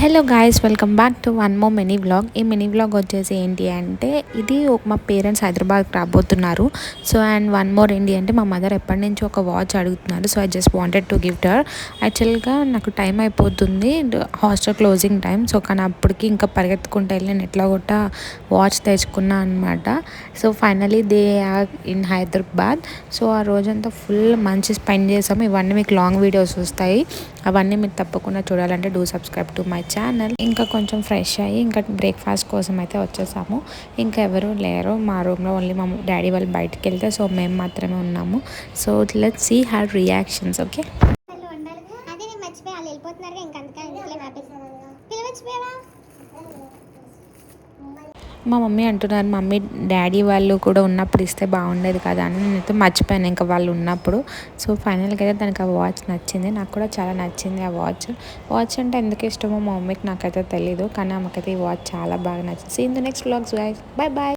Hello guys, welcome back to one more mini vlog. ఈ mini vlog వచ్చేసి ఏంటి అంటే, ఇది మా పేరెంట్స్ హైదరాబాద్కి రాబోతున్నారు. సో అండ్ వన్ మోర్ ఏంటి అంటే, మా మదర్ ఎప్పటి నుంచి ఒక వాచ్ అడుగుతున్నారు. So I just wanted to gift her. యాక్చువల్గా నాకు టైం అయిపోతుంది, హాస్టల్ క్లోజింగ్ టైం. సో కానీ అప్పటికి ఇంకా పరిగెత్తుకుంటూ వెళ్ళి నేను ఎట్లా కొట్ట వాచ్ తెచ్చుకున్నా అనమాట. So finally they are in Hyderabad. So ఆ రోజంతా ఫుల్ మంచి స్పెండ్ చేసాము. ఇవన్నీ మీకు లాంగ్ వీడియోస్ వస్తాయి, అవన్నీ మీరు తప్పకుండా చూడాలంటే do subscribe to my channel. ఇంకా కొంచెం ఫ్రెష్ అయ్యి ఇంకా బ్రేక్ఫాస్ట్ కోసం అయితే వచ్చేసాము. ఇంకా ఎవరు లేరు మా రూమ్లో, ఓన్లీ మా డాడీ వాళ్ళు బయటకు వెళ్తే సో మేము మాత్రమే ఉన్నాము. So let's see her reactions. Okay, మా మమ్మీ అంటున్నారు, మమ్మీ డాడీ వాళ్ళు కూడా ఉన్నప్పుడు ఇస్తే బాగుండేది కదా అని. నేనైతే మర్చిపోయాను ఇంకా వాళ్ళు ఉన్నప్పుడు. సో ఫైనల్గా అయితే దానికి ఆ వాచ్ నచ్చింది, నాకు కూడా చాలా నచ్చింది ఆ వాచ్. వాచ్ అంటే ఎందుకు ఇష్టమో మా మమ్మీకి నాకైతే తెలీదు, కానీ ఆమెకైతే ఈ వాచ్ చాలా బాగా నచ్చింది. See in the next vlogs guys, bye bye.